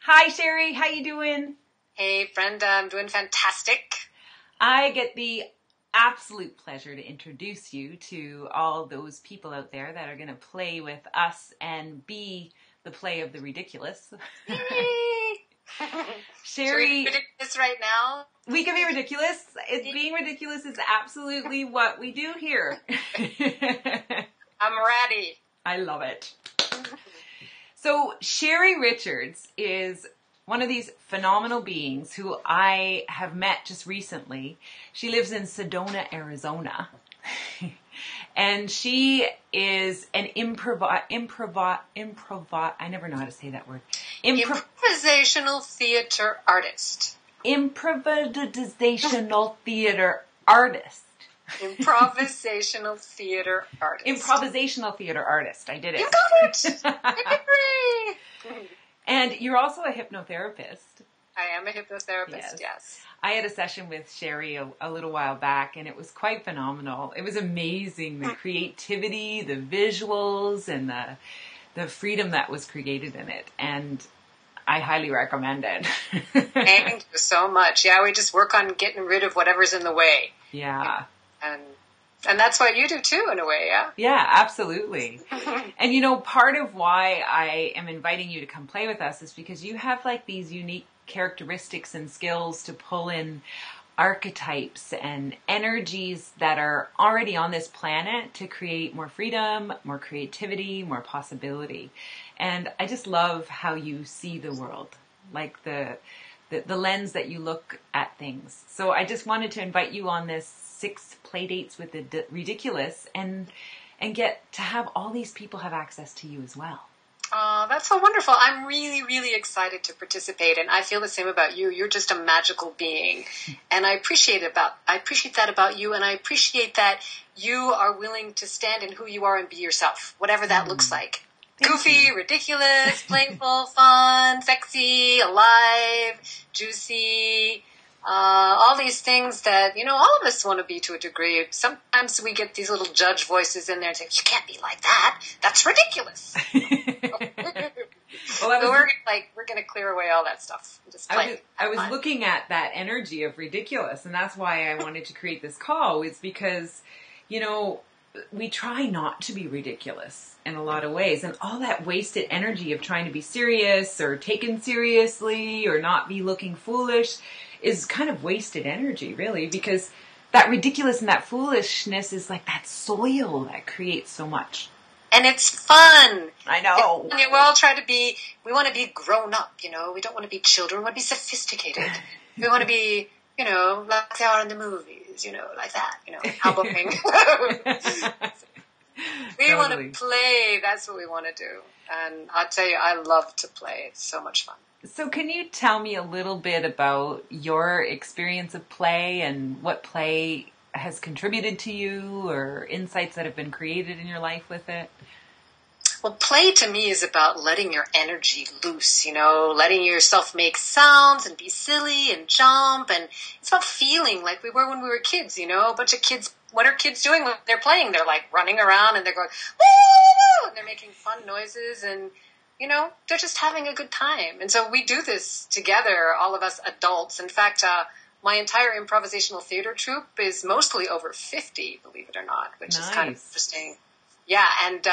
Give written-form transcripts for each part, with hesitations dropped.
Hi, Shaeri. How you doing? Hey, Brenda, I'm doing fantastic. I get the absolute pleasure to introduce you to all those people out there that are going to play with us and be the play of the ridiculous. Should we Shaeri, be ridiculous right now? we can be ridiculous. Being ridiculous is absolutely what we do here. I'm ready. I love it. So Shaeri Richards is one of these phenomenal beings who I have met just recently. She lives in Sedona, Arizona. And she is an I never know how to say that word. Improvisational theater artist. Improvisational theater artist. Improvisational theater artist. Improvisational theater artist. I did it. You got it! Hooray! And you're also a hypnotherapist. I am a hypnotherapist, yes. I had a session with Shaeri a little while back, and it was quite phenomenal. It was amazing, the creativity, the visuals, and the freedom that was created in it. And I highly recommend it. Thank you so much. Yeah, we just work on getting rid of whatever's in the way. Yeah. And that's what you do too, in a way, yeah? Yeah, absolutely. And you know, part of why I am inviting you to come play with us is because you have like these unique characteristics and skills to pull in archetypes and energies that are already on this planet to create more freedom, more creativity, more possibility. And I just love how you see the world, like the lens that you look at things. So I just wanted to invite you on this 6 play dates with the ridiculous and get to have all these people have access to you as well. Oh, that's so wonderful. I'm really, really excited to participate, and I feel the same about you. You're just a magical being, and I appreciate that about you, and I appreciate that you are willing to stand in who you are and be yourself, whatever that looks like. Goofy, ridiculous, playful, fun, sexy, alive, juicy, all these things that, you know, all of us want to be to a degree. Sometimes we get these little judge voices in there and say, you can't be like that. That's ridiculous. Well, so we're going to clear away all that stuff. Just play. I was looking at that energy of ridiculous, and that's why I wanted to create this call, is because, you know, we try not to be ridiculous in a lot of ways, and all that wasted energy of trying to be serious or taken seriously or not be looking foolish is kind of wasted energy, really, because that ridiculous and that foolishness is like that soil that creates so much. And it's fun. I know. We all we want to be grown up, you know. We don't want to be children. We want to be sophisticated. We want to be, you know, like they are in the movies, you know, like that, you know, albuming. We want to play. That's what we want to do. And I'll tell you, I love to play. It's so much fun. So can you tell me a little bit about your experience of play and what play has contributed to you, or insights that have been created in your life with it? Well, play to me is about letting your energy loose, you know, letting yourself make sounds and be silly and jump. And it's about feeling like we were when we were kids, you know, a bunch of kids. What are kids doing when they're playing? They're like running around and they're going, woo, and they're making fun noises, and, you know, they're just having a good time. And so we do this together, all of us adults. In fact, my entire improvisational theater troupe is mostly over 50, believe it or not, which is kind of interesting. Yeah, and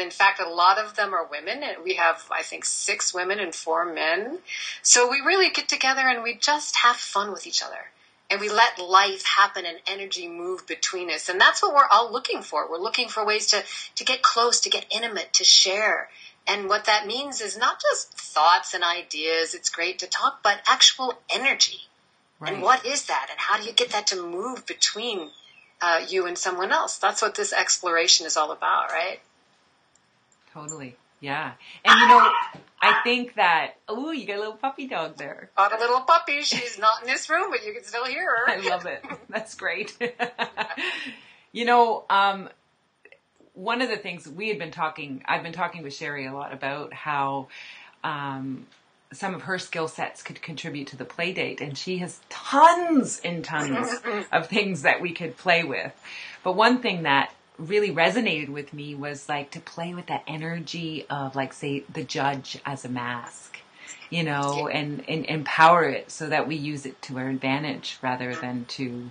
in fact, a lot of them are women. And we have, I think, 6 women and 4 men. So we really get together and we just have fun with each other. And we let life happen and energy move between us. And that's what we're all looking for. We're looking for ways to get close, to get intimate, to share. And what that means is not just thoughts and ideas. It's great to talk, but actual energy. Right. And what is that? And how do you get that to move between you and someone else? That's what this exploration is all about, right? Totally. Yeah. And you know, I think that, oh, you got a little puppy dog there. Got a little puppy. She's not in this room, but you can still hear her. I love it. That's great. You know, one of the things I've been talking with Shaeri a lot about how some of her skill sets could contribute to the play date, and she has tons and tons of things that we could play with. But one thing that really resonated with me was like to play with that energy of, like, say, the judge as a mask. you know, and empower it so that we use it to our advantage rather than to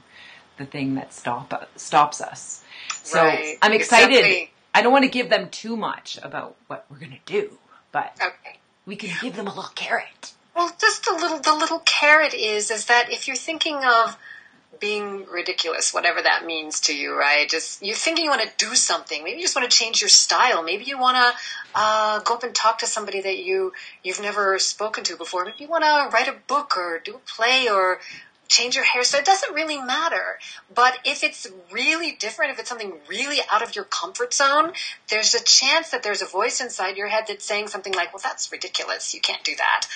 the thing that stops us. So Right. I'm excited. Exactly. I don't want to give them too much about what we're going to do, but Okay. we can give them a little carrot. Well, just the little carrot is that if you're thinking of being ridiculous, whatever that means to you, right? Just you're thinking you want to do something. Maybe you just want to change your style. Maybe you want to go up and talk to somebody that you've never spoken to before. Maybe you want to write a book or do a play or change your hairstyle. It doesn't really matter. But if it's really different, if it's something really out of your comfort zone, there's a chance that there's a voice inside your head that's saying something like, well, that's ridiculous. You can't do that.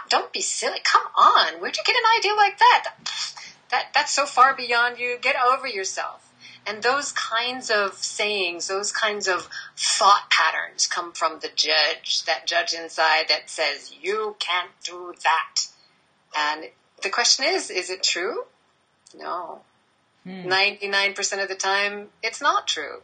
Don't be silly. Come on. Where'd you get an idea like that? That's so far beyond you. Get over yourself. And those kinds of sayings, those kinds of thought patterns come from the judge, that judge inside that says, you can't do that. And the question is it true? No. 99% of the time, it's not true.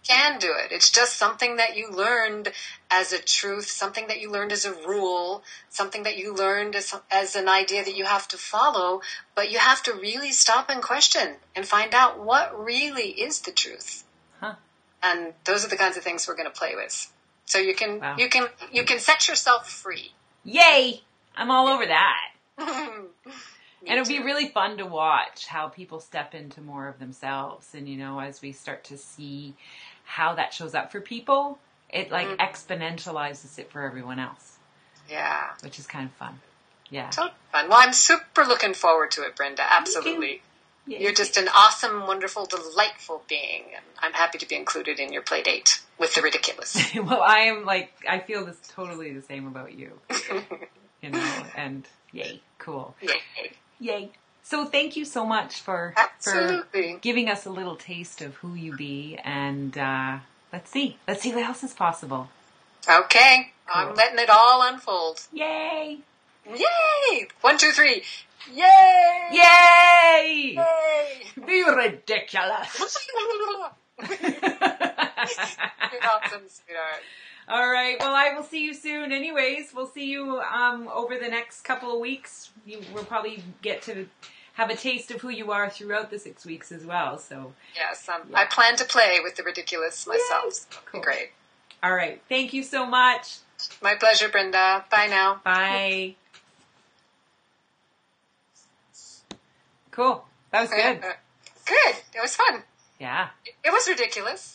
Can do it. It's just something that you learned as a truth, something that you learned as a rule, something that you learned as an idea that you have to follow, but you have to really stop and question and find out what really is the truth. Huh. And those are the kinds of things we're going to play with. So you can set yourself free. Yay! I'm all over that. And it'll be really fun to watch how people step into more of themselves. And, you know, as we start to see how that shows up for people, it like exponentializes it for everyone else. Yeah. Which is kind of fun. Yeah. So fun. Well, I'm super looking forward to it, Brenda. Absolutely. You're just an awesome, wonderful, delightful being. And I'm happy to be included in your play date with the ridiculous. Well, I feel this totally the same about you. You know, and yay, cool. Yay. So thank you so much for giving us a little taste of who you be, and let's see what else is possible. Okay. Cool. I'm letting it all unfold. Yay! Yay! 1, 2, 3. Yay! Yay! Yay! Be ridiculous. You're awesome, sweetheart. All right. Well, I will see you soon. Anyways, we'll see you over the next couple of weeks. We'll probably get to have a taste of who you are throughout the 6 weeks as well. So yes, I plan to play with the ridiculous myself. Cool. Great. All right. Thank you so much. My pleasure, Brenda. Bye now. Bye. Cool. That was good. Good. It was fun. Yeah. It was ridiculous.